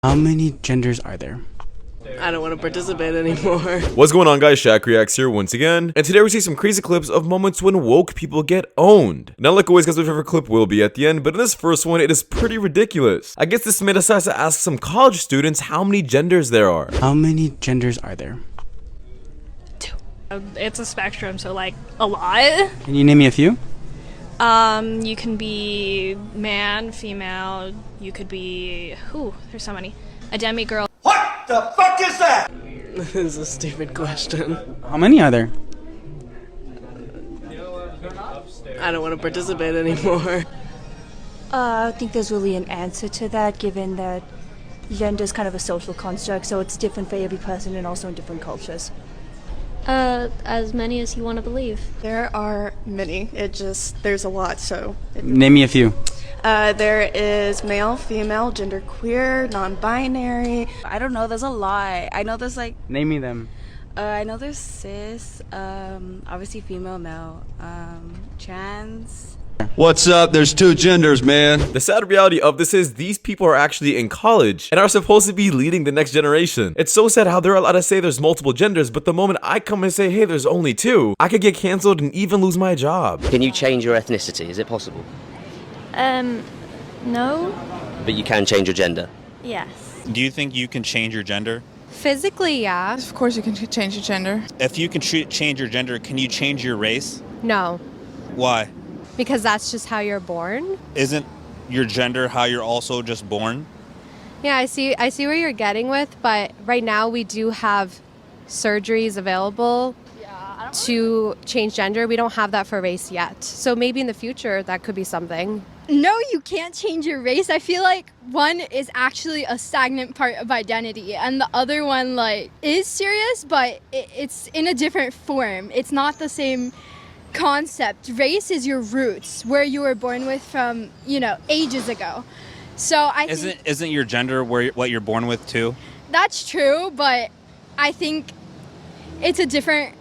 How many genders are there? I don't want to participate anymore. What's going on, guys? Shak-Reacts here once again, and today we see some crazy clips of moments when woke people get owned. Now, like always, guys, my favorite clip will be at the end, but in this first one, it is pretty ridiculous. I guess this made us have to ask some college students how many genders there are. How many genders are there? 2. It's a spectrum, so like a lot. Can you name me a few? You can be man, female. You could be there's so many. A demigirl. What the fuck is that? This is a stupid question. How many are there? I don't want to participate anymore. I don't think there's really an answer to that, given that gender is kind of a social construct, so it's different for every person and also in different cultures. As many as you want to believe. There are many. There's a lot, so. Name me a few. There is male, female, genderqueer, non-binary. I don't know, there's a lot. I know there's like, Name me them. I know there's cis, obviously female, male, trans. What's up? There's 2 genders, man. The sad reality of this is these people are actually in college and are supposed to be leading the next generation. It's so sad how they're allowed to say there's multiple genders, but the moment I come and say, hey, there's only 2, I could get canceled and even lose my job. Can you change your ethnicity? Is it possible? No. But you can change your gender? Yes. Do you think you can change your gender? Physically, yeah. Of course you can change your gender. If you can change your gender, can you change your race? No, Why? because that's just how you're born. Isn't your gender how you're also just born? Yeah, I see where you're getting with, but right now we do have surgeries available to change gender. We don't have that for race yet. So maybe in the future that could be something. No, you can't change your race. I feel like one is actually a stagnant part of identity and the other one like is serious, but it's in a different form. It's not the same concept. Race is your roots, where you were born with from, ages ago. So I think Isn't your gender what you're born with too? that's true, but I think it's a different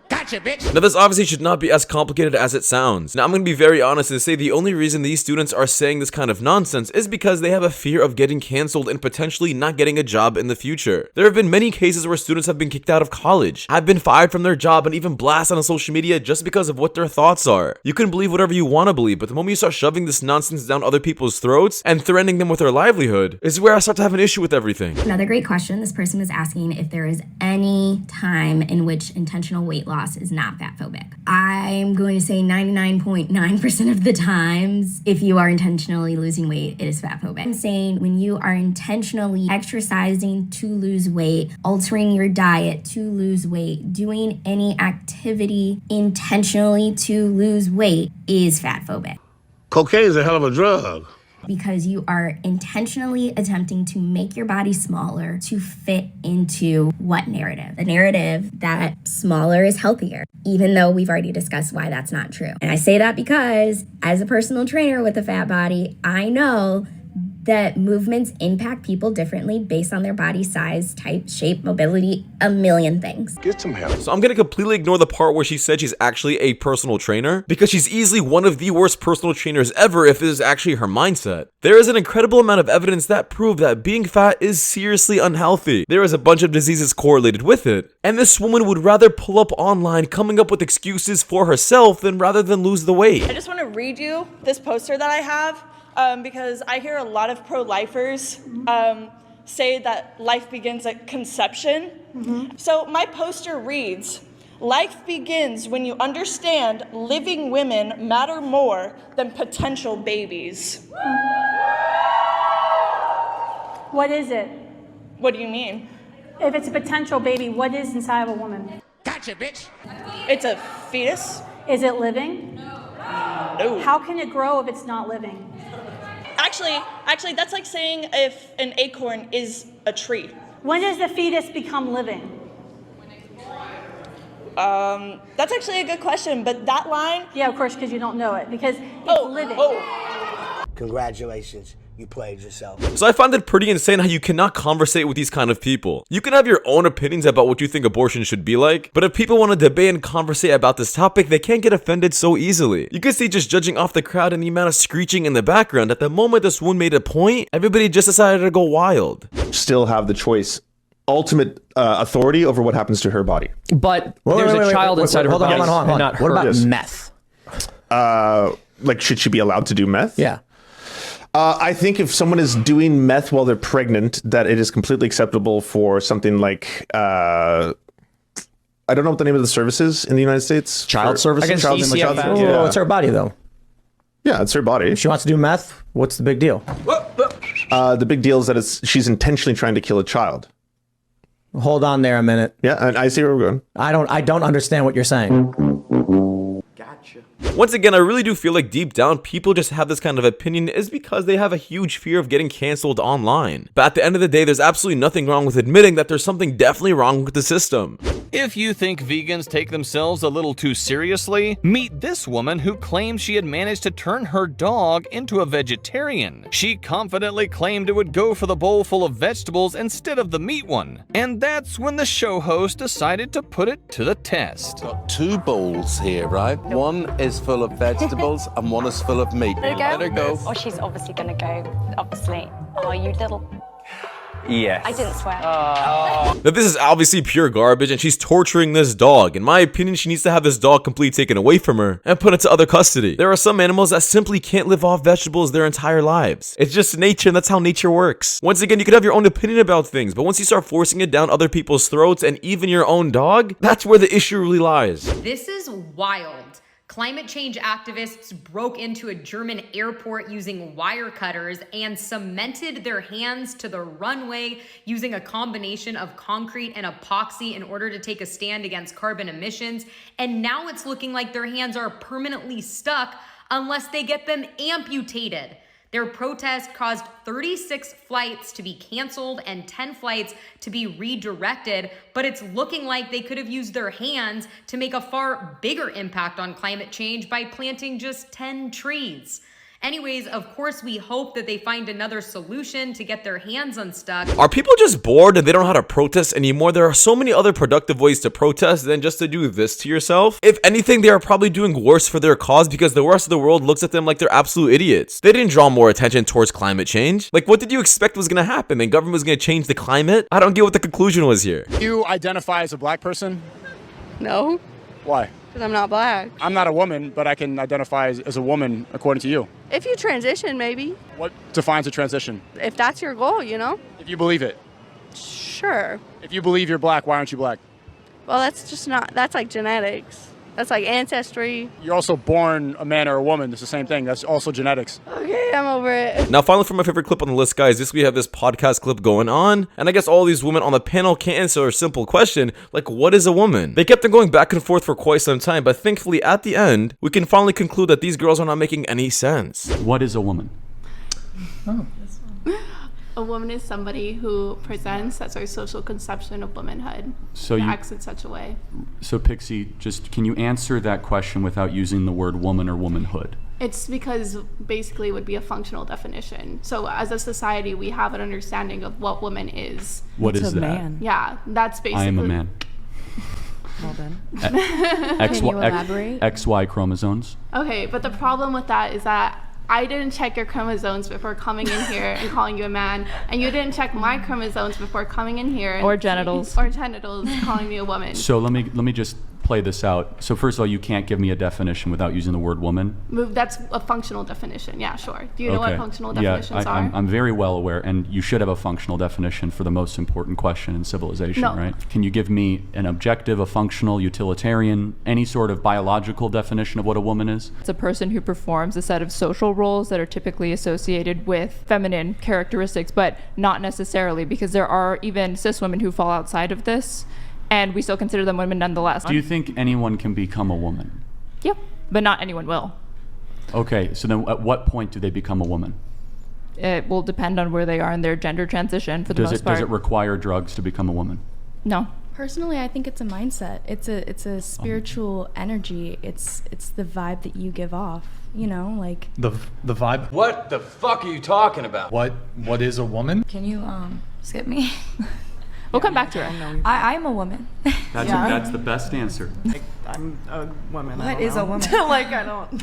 Gotcha, bitch. Now, this obviously should not be as complicated as it sounds. Now, I'm going to be very honest and say the only reason these students are saying this kind of nonsense is because they have a fear of getting canceled and potentially not getting a job in the future. There have been many cases where students have been kicked out of college, have been fired from their job, and even blasted on social media just because of what their thoughts are. You can believe whatever you want to believe, but the moment you start shoving this nonsense down other people's throats and threatening them with their livelihood is where I start to have an issue with everything. Another great question. This person was asking if there is any time in which intentional weight loss is not fatphobic. I'm going to say 99.9% of the times, if you are intentionally losing weight, it is fatphobic. I'm saying when you are intentionally exercising to lose weight, altering your diet to lose weight, doing any activity intentionally to lose weight is fatphobic. Cocaine is a hell of a drug. Because you are intentionally attempting to make your body smaller to fit into what narrative? The narrative that smaller is healthier, even though we've already discussed why that's not true. And I say that because as a personal trainer with a fat body, I know that movements impact people differently based on their body size, type, shape, mobility, a million things. Get some help. So I'm gonna completely ignore the part where she said she's actually a personal trainer, because she's easily one of the worst personal trainers ever if this is actually her mindset. There is an incredible amount of evidence that prove that being fat is seriously unhealthy. There is a bunch of diseases correlated with it, and this woman would rather pull up online coming up with excuses for herself rather than lose the weight. I just want to read you this poster that I have because I hear a lot of pro-lifers say that life begins at conception. So my poster reads, "Life begins when you understand living women matter more than potential babies." What is it? What do you mean? If it's a potential baby, what is inside of a woman? Gotcha, bitch. It's a fetus? Is it living? No. How can it grow if it's not living? Actually, that's like saying if an acorn is a tree. When does the fetus become living? That's actually a good question, but that line... Yeah, of course, because you don't know it, because it's living. Congratulations. You played yourself. So I find it pretty insane how you cannot conversate with these kind of people. You can have your own opinions about what you think abortion should be like, but if people want to debate and conversate about this topic, they can't get offended so easily. You can see just judging off the crowd and the amount of screeching in the background, at the moment this woman made a point, everybody just decided to go wild. Still have the choice, ultimate authority over what happens to her body. But there's a child inside of her body. Hold on. Not What her. about meth? Like, should she be allowed to do meth? Yeah. I think if someone is doing meth while they're pregnant, that it is completely acceptable for something like, I don't know what the name of the service is in the United States. Child services? Child ECFS. yeah. Oh, it's her body, though. Yeah, it's her body. If she wants to do meth, what's the big deal? The big deal is that she's intentionally trying to kill a child. Hold on there a minute. Yeah, and I see where we're going. I don't understand what you're saying. Once again, I really do feel like deep down, people just have this kind of opinion is because they have a huge fear of getting canceled online. But at the end of the day, there's absolutely nothing wrong with admitting that there's something definitely wrong with the system. If you think vegans take themselves a little too seriously, meet this woman who claims she had managed to turn her dog into a vegetarian. She confidently claimed it would go for the bowl full of vegetables instead of the meat one. And that's when the show host decided to put it to the test. Got two bowls here, right? One is full of vegetables and one is full of meat. Let her go. Oh, she's obviously gonna go, obviously. Oh, you little... Yes. I didn't swear. Now this is obviously pure garbage and she's torturing this dog. In my opinion, she needs to have this dog completely taken away from her and put into other custody. There are some animals that simply can't live off vegetables their entire lives. It's just nature and that's how nature works. Once again, you could have your own opinion about things, but once you start forcing it down other people's throats and even your own dog, that's where the issue really lies. This is wild. Climate change activists broke into a German airport using wire cutters and cemented their hands to the runway using a combination of concrete and epoxy in order to take a stand against carbon emissions. And now it's looking like their hands are permanently stuck unless they get them amputated. Their protest caused 36 flights to be canceled and 10 flights to be redirected, but it's looking like they could have used their hands to make a far bigger impact on climate change by planting just 10 trees. Anyways, of course, we hope that they find another solution to get their hands unstuck. Are people just bored and they don't know how to protest anymore? There are so many other productive ways to protest than just to do this to yourself. If anything, they are probably doing worse for their cause because the rest of the world looks at them like they're absolute idiots. They didn't draw more attention towards climate change. Like, what did you expect was gonna happen? The government was gonna change the climate? I don't get what the conclusion was here. You identify as a black person? No, Why? because I'm not black. I'm not a woman, but I can identify as a woman according to you. If you transition, maybe. What defines a transition? If that's your goal, you know? If you believe it. Sure. If you believe you're black, why aren't you black? Well, that's just not, that's like genetics. That's like ancestry. You're also born a man or a woman. It's the same thing. That's also genetics. Okay, I'm over it. Now, finally, for my favorite clip on the list, guys, we have this podcast clip going on, and I guess all these women on the panel can't answer a simple question, like, what is a woman? They kept on going back and forth for quite some time, but thankfully, at the end, we can finally conclude that these girls are not making any sense. What is a woman? Oh. A woman is somebody who presents as our social conception of womanhood. So and you acts in such a way. So Pixie, just can you answer that question without using the word woman or womanhood? It's because basically it would be a functional definition. So as a society, we have an understanding of what woman is. What is that? Man. Yeah, that's basically. I am a man. Well done. Can you elaborate? XY chromosomes. Okay, but the problem with that is that I didn't check your chromosomes before coming in here and calling you a man, and you didn't check my chromosomes before coming in here. Or genitals. Or genitals, calling me a woman. So let me just play this out. So first of all, you can't give me a definition without using the word woman. That's a functional definition. Yeah, sure. Do you know what functional definitions are? I'm very well aware, and you should have a functional definition for the most important question in civilization, right? Can you give me an objective, a functional, utilitarian, any sort of biological definition of what a woman is? It's a person who performs a set of social roles that are typically associated with feminine characteristics, but not necessarily, because there are even cis women who fall outside of this, and we still consider them women nonetheless. Do you think anyone can become a woman? Yep, but not anyone will. Okay, so then at what point do they become a woman? It will depend on where they are in their gender transition for the most part. Does it require drugs to become a woman? No. Personally, I think it's a mindset. It's a spiritual energy. It's the vibe that you give off. You know, like the vibe. What the fuck are you talking about? What is a woman? Can you skip me? We'll come back to her. I'm a woman. That's the best answer. I'm a woman. What is a woman? Like, I don't.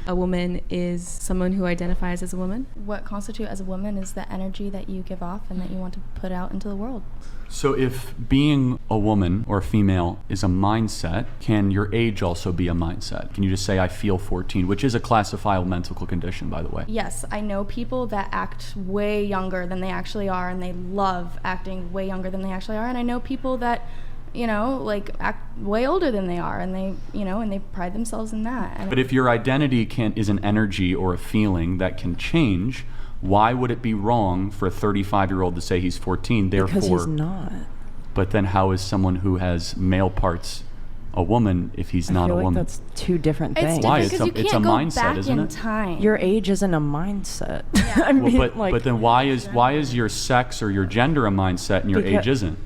a woman is someone who identifies as a woman. What constitutes as a woman is the energy that you give off and that you want to put out into the world. So if being a woman or female is a mindset, can your age also be a mindset? Can you just say, I feel 14, which is a classifiable mental condition, by the way? Yes, I know people that act way younger than they actually are, and they love acting way younger than they actually are. And I know people that, you know, like act way older than they are, and they, you know, and they pride themselves in that. And but if your identity is an energy or a feeling that can change, why would it be wrong for a 35-year-old to say he's 14? Therefore, because he's not. But then how is someone who has male parts a woman if he's not a woman? That's two different things. Why? It's a mindset, isn't it? Time. Your age isn't a mindset. Yeah. I mean, but then why is your sex or your gender a mindset and your age isn't?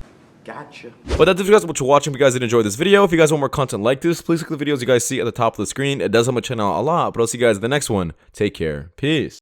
Gotcha. But that's it, you guys, what you're watching. If you guys did enjoy this video, if you guys want more content like this, please click the videos you guys see at the top of the screen. It does help my channel a lot, but I'll see you guys in the next one. Take care. Peace.